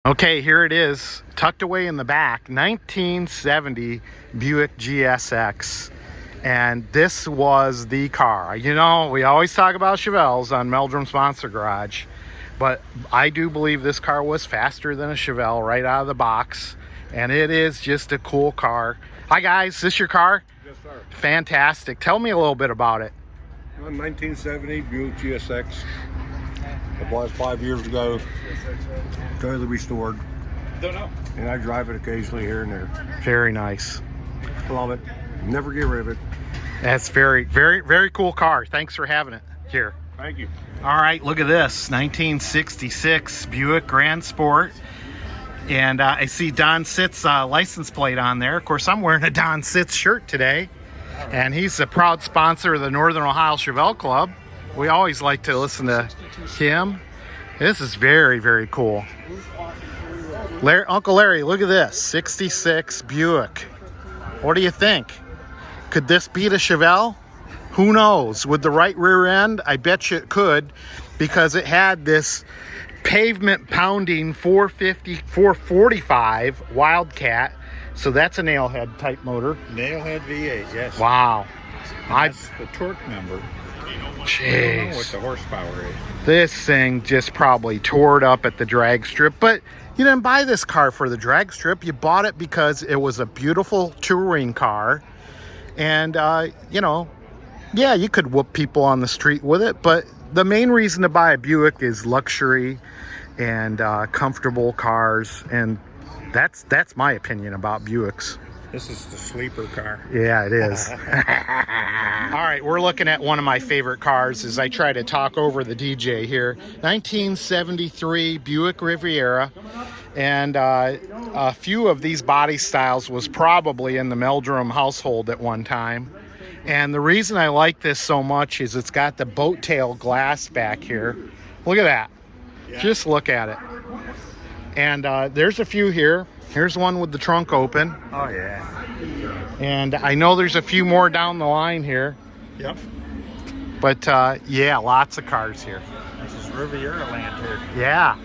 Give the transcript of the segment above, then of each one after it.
Okay, here it is, tucked away in the back, 1970 Buick GSX. And this was the car. You know, we always talk about Chevelles on Meldrums Monster Garage, but I do believe this car was faster than a Chevelle right out of the box. And it is just a cool car. Hi guys, is this your car? Yes, sir. Fantastic. Tell me a little bit about it. 1970 Buick GSX. It was 5 years ago. Totally restored. Don't know. And I drive it occasionally here and there. Very nice. Love it. Never get rid of it. That's very, very, very cool car. Thanks for having it here. Thank you. All right, look at this 1966 Buick Grand Sport. And I see Don Sitt's license plate on there. Of course, I'm wearing a Don Sitt shirt today. And he's a proud sponsor of the Northern Ohio Chevelle Club. We always like to listen to him. This is very, very cool. Uncle Larry, look at this. 66 Buick. What do you think? Could this beat a Chevelle? Who knows? With the right rear end, I bet you it could, because it had this pavement pounding 450, 445 Wildcat. So that's a nailhead type motor. Nailhead V8, yes. Wow. That's the torque number. Jeez. I don't know what the horsepower is. This thing just probably tore it up at the drag strip. But you didn't buy this car for the drag strip. You bought it because it was a beautiful touring car. And, you know, yeah, you could whoop people on the street with it. But the main reason to buy a Buick is luxury and comfortable cars. And that's my opinion about Buicks. This is the sleeper car. Yeah, it is. All right, we're looking at one of my favorite cars as I try to talk over the DJ here. 1973 Buick Riviera. And a few of these body styles was probably in the Meldrum household at one time. And the reason I like this so much is it's got the boat tail glass back here. Look at that. Yeah. Just look at it. And there's a few here. Here's one with the trunk open. Oh, yeah. And I know there's a few more down the line here. Yep. But, yeah, lots of cars here. This is Riviera Land here. Yeah.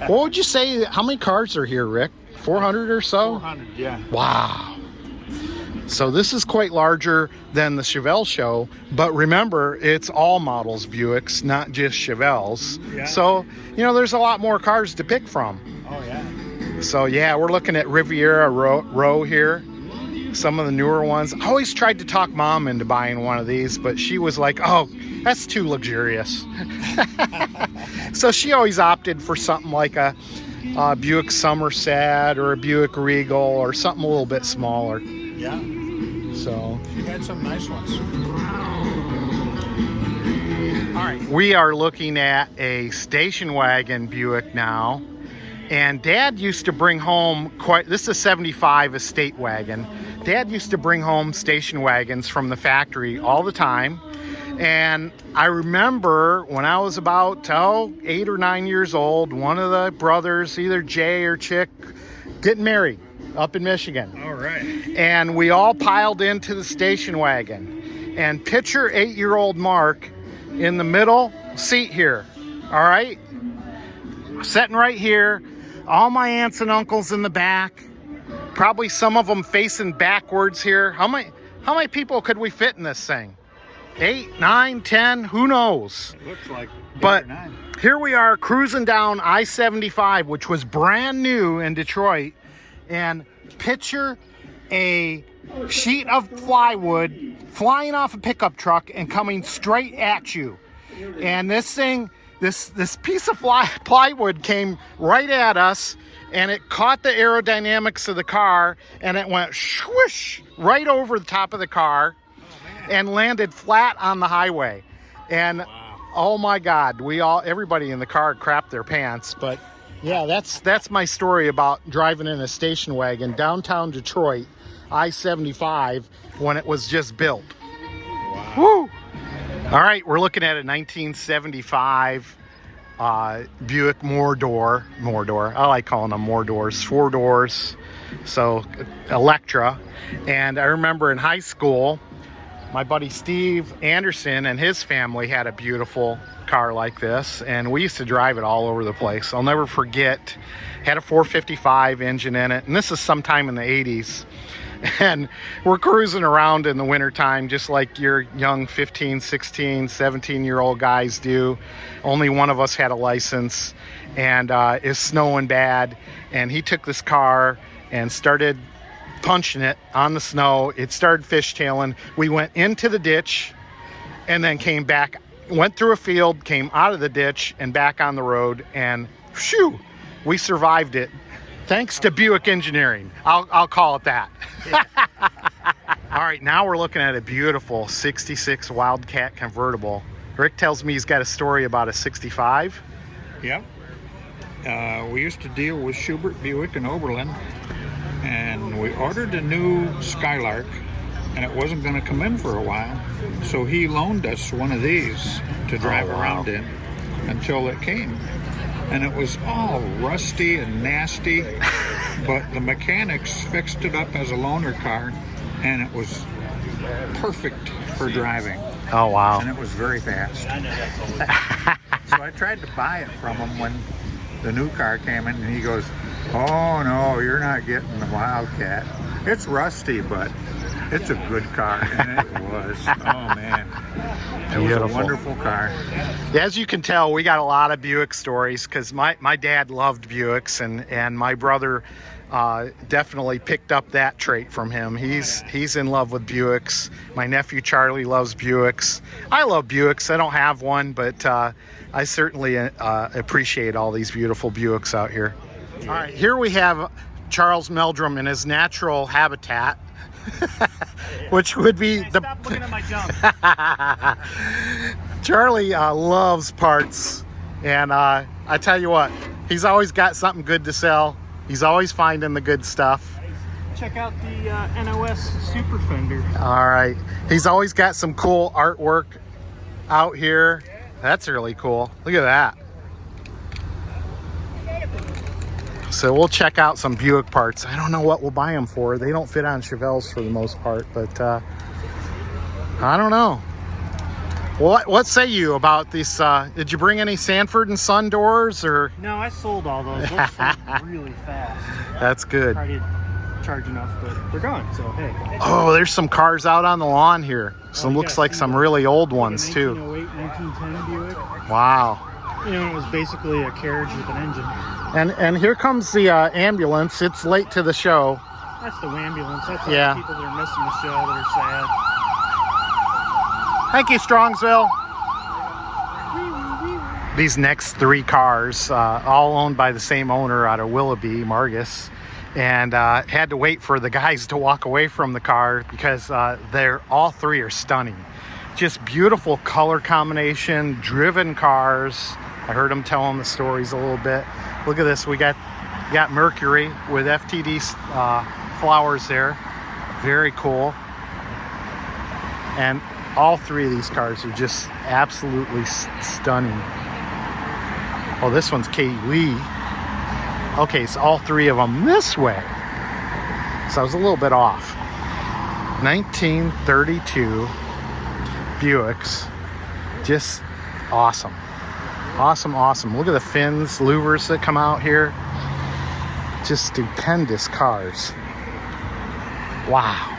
What would you say, how many cars are here, Rick? 400 or so? 400, yeah. Wow. So this is quite larger than the Chevelle show, but remember, it's all models Buicks, not just Chevelles. Yeah. So, you know, there's a lot more cars to pick from. Oh, yeah. So, yeah, we're looking at Riviera row here. Some of the newer ones. I always tried to talk Mom into buying one of these, but she was like, oh, that's too luxurious. So she always opted for something like a Buick Somerset or a Buick Regal or something a little bit smaller. Yeah. So You had some nice ones. all right, we are looking at a station wagon Buick now. And Dad used to bring home this is a 75 estate wagon. Dad used to bring home station wagons from the factory all the time. And I remember when I was about 8 or 9 years old, one of the brothers, either Jay or Chick, getting married up in Michigan. All right. And we all piled into the station wagon. And picture 8-year-old Mark in the middle seat here. All right? Sitting right here. All my aunts and uncles in the back. Probably some of them facing backwards here. How many people could we fit in this thing? 8, 9, 10, who knows? It looks like 8 But or 9. here we are cruising down I-75, which was brand new in Detroit. And picture a sheet of plywood flying off a pickup truck and coming straight at you. And this thing, this piece of plywood came right at us, and it caught the aerodynamics of the car, and it went swoosh right over the top of the car and landed flat on the highway. And wow. Oh my God, everybody in the car crapped their pants. But yeah, that's my story about driving in a station wagon downtown Detroit, I-75, when it was just built. Wow. Woo! All right, we're looking at a 1975 Buick Mordor. I like calling them Mordors, 4 doors. So Electra. And I remember in high school, My buddy Steve Anderson and his family had a beautiful car like this, and we used to drive it all over the place. I'll never forget, had a 455 engine in it, and this is sometime in the 80s. And we're cruising around in the wintertime just like your young 15, 16, 17-year-old guys do. Only one of us had a license, and it's snowing bad. And he took this car and started punching it on the snow. It started fishtailing. We went into the ditch and then came back, went through a field, came out of the ditch and back on the road. And phew, we survived it. Thanks to Buick engineering. I'll call it that. All right, now we're looking at a beautiful 66 Wildcat Convertible. Rick tells me he's got a story about a 65. Yep. We used to deal with Schubert Buick in Oberlin, and we ordered a new Skylark, and it wasn't going to come in for a while. So he loaned us one of these to drive around in until it came. And it was all rusty and nasty, but the mechanics fixed it up as a loaner car, and it was perfect for driving. Oh, wow. And it was very fast. So I tried to buy it from him when the new car came in, and he goes, "Oh no, you're not getting the Wildcat. It's rusty, but it's a good car." And it was. Oh man. It was a wonderful car. As you can tell, we got a lot of Buick stories because my dad loved Buicks, and my brother definitely picked up that trait from him. He's in love with Buicks. My nephew Charlie loves Buicks. I love Buicks. I don't have one, but I certainly appreciate all these beautiful Buicks out here. All right, here we have Charles Meldrum in his natural habitat. Which would be Stop looking at my junk. Charlie loves parts, and I tell you what, he's always got something good to sell. He's always finding the good stuff. Check out the NOS Super Fender. All right, he's always got some cool artwork out here. That's really cool. Look at that. So we'll check out some Buick parts. I don't know what we'll buy them for. They don't fit on Chevelles for the most part, but I don't know. What say you about this? Did you bring any Sanford and Son doors, or? No, I sold all those. Those sold really fast. That's good. I didn't charge enough, but they're gone, so hey. Oh, there's some cars out on the lawn here. Some looks like some really old ones too. 1908, 1910 Buick. Wow. You know, it was basically a carriage with an engine. And here comes the ambulance. It's late to the show. That's the ambulance. That's all Yeah. the people that are missing the show that are sad. Thank you, Strongsville. These next three cars, all owned by the same owner out of Willoughby, Marcus, and had to wait for the guys to walk away from the car because all three are stunning. Just beautiful color combination, driven cars. I heard them telling the stories a little bit. Look at this. We got Mercury with FTD flowers there. Very cool. And all three of these cars are just absolutely stunning. Oh, this one's Katie Lee. Okay, so all three of them this way. So I was a little bit off. 1932 Buicks. Just awesome. Awesome, awesome. Look at the fins, louvers that come out here. Just stupendous cars. Wow.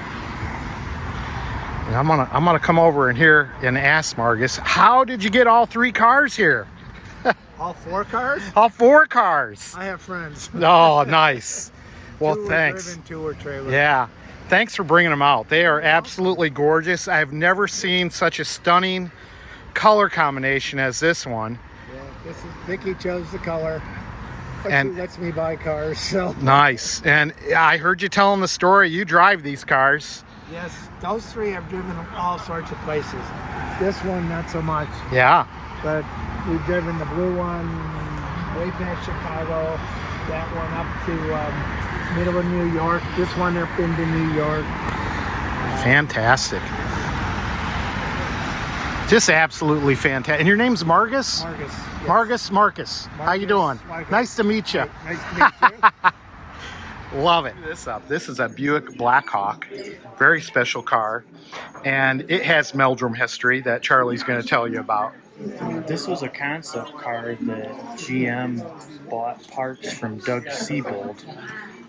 And I'm gonna come over in here and ask Marcus, how did you get all three cars here? All four cars? All four cars. I have friends. Oh, nice. Well, Two thanks. Driven, two were trailer. Yeah. Thanks for bringing them out. They are absolutely gorgeous. I've never seen such a stunning color combination as this one. Yeah, this is Vicky chose the color. But And- she lets me buy cars, so. Nice. And I heard you telling the story. You drive these cars. Yes, those three I've driven all sorts of places. This one, not so much. Yeah. But we've driven the blue one way past Chicago. That one up to middle of New York. This one up into New York. Fantastic. Just absolutely fantastic. And your name's Marcus? Marcus. Yes. Marcus. How you doing? Marcus. Nice to meet you. Nice to meet you. Love it. This is a Buick Blackhawk, very special car, and it has Meldrum history that Charlie's going to tell you about. This was a concept car that GM bought parts from Doug Siebold,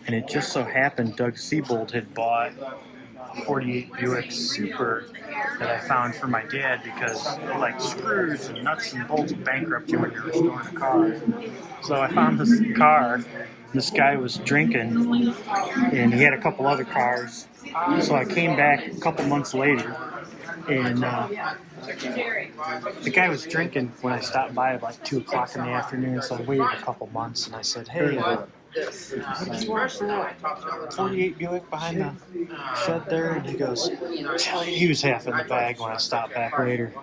and it just so happened Doug Siebold had bought a 48 Buick Super that I found for my dad because like screws and nuts and bolts bankrupt you when you're restoring a car. So I found this car. This guy was drinking, and he had a couple other cars. So I came back a couple months later, and the guy was drinking when I stopped by at like 2 o'clock in the afternoon. So I waited a couple months, and I said, "Hey, what do you want for that 48 Buick behind the shed there?" And he goes, he was half in the bag when I stopped back later.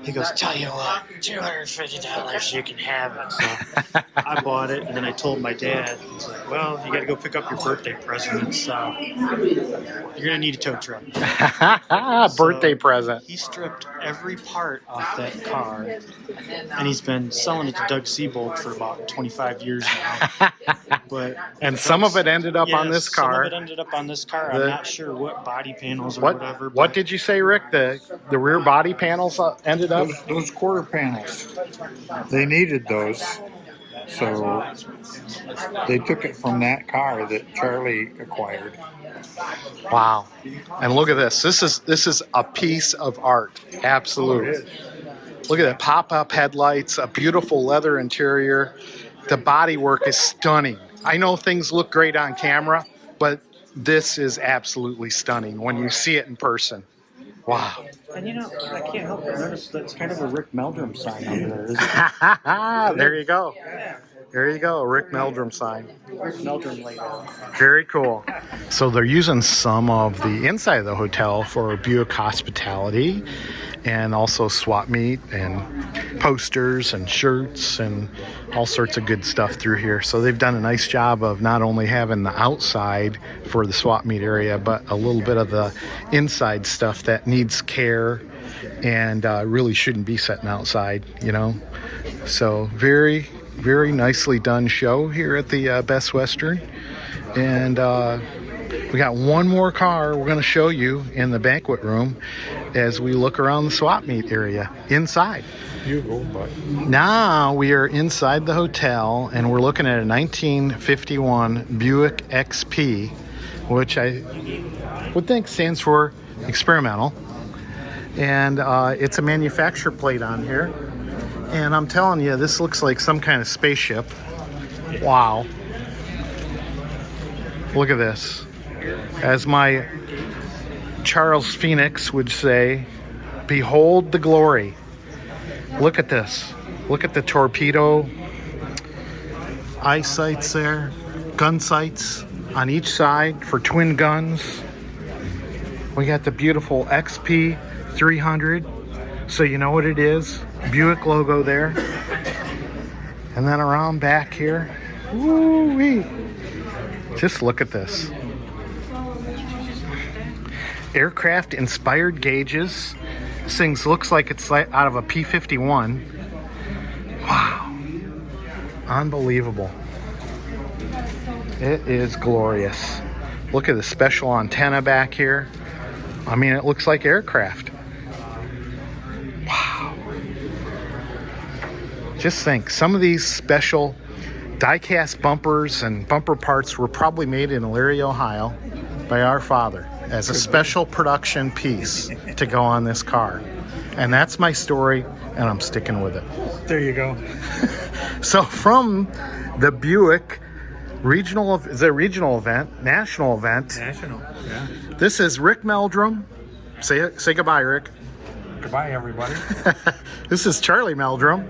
He goes, "Tell you what, $250, you can have it." So I bought it, and then I told my dad, he's like, "Well, you got to go pick up your birthday present. So you're gonna need a tow truck." Birthday So present. He stripped every part off that car, and he's been selling it to Doug Siebold for about 25 years now. But And some of it ended up on this Some car. of it ended up on this car. I'm not sure what body panels or What whatever. what but did you say, Rick? The rear body panels ended up? Those quarter panels, they needed those. So they took it from that car that Charlie acquired. Wow. And look at this. This is a piece of art. Absolutely. Look at that. Pop-up headlights, a beautiful leather interior. The bodywork is stunning. I know things look great on camera, but this is absolutely stunning when you see it in person. Wow. And you know, I can't help but notice that's kind of a Rick Meldrum sign over there, isn't it? There you go. There you go, a Rick Meldrum sign. Rick Meldrum laid out. Very cool. So they're using some of the inside of the hotel for Buick Hospitality, and also swap meet and posters and shirts and all sorts of good stuff through here. So they've done a nice job of not only having the outside for the swap meet area, but a little bit of the inside stuff that needs care and really shouldn't be sitting outside, you know. So very, very nicely done show here at the Best Western. And we got one more car we're going to show you in the banquet room as we look around the swap meet area inside. You go, but Now we are inside the hotel, and we're looking at a 1951 Buick XP, which I would think stands for experimental. And it's a manufacturer plate on here. And I'm telling you, this looks like some kind of spaceship. Wow. Look at this. As my Charles Phoenix would say, behold the glory. Look at this. Look at the torpedo eye sights there. Gun sights on each side for twin guns. We got the beautiful XP 300. So you know what it is. Buick logo there. And then around back here. Woo-wee. Just look at this. Aircraft inspired gauges. This thing looks like it's out of a P-51. Wow. Unbelievable. It is glorious. Look at the special antenna back here. I mean, it looks like aircraft. Wow. Just think, some of these special die-cast bumpers and bumper parts were probably made in Elyria, Ohio by our father as a special production piece to go on this car. And that's my story, and I'm sticking with it. there you go. So from the Buick regional event, national event, National, yeah. this is Rick Meldrum. Say goodbye, Rick. Goodbye, everybody. This is Charlie Meldrum.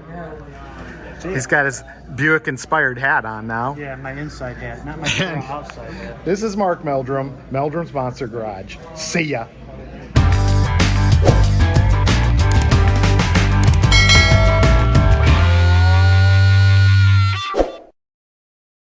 He's got his Buick-inspired hat on now. Yeah, my inside hat, not my outside hat. This is Mark Meldrum, Meldrum's Monster Garage. See ya.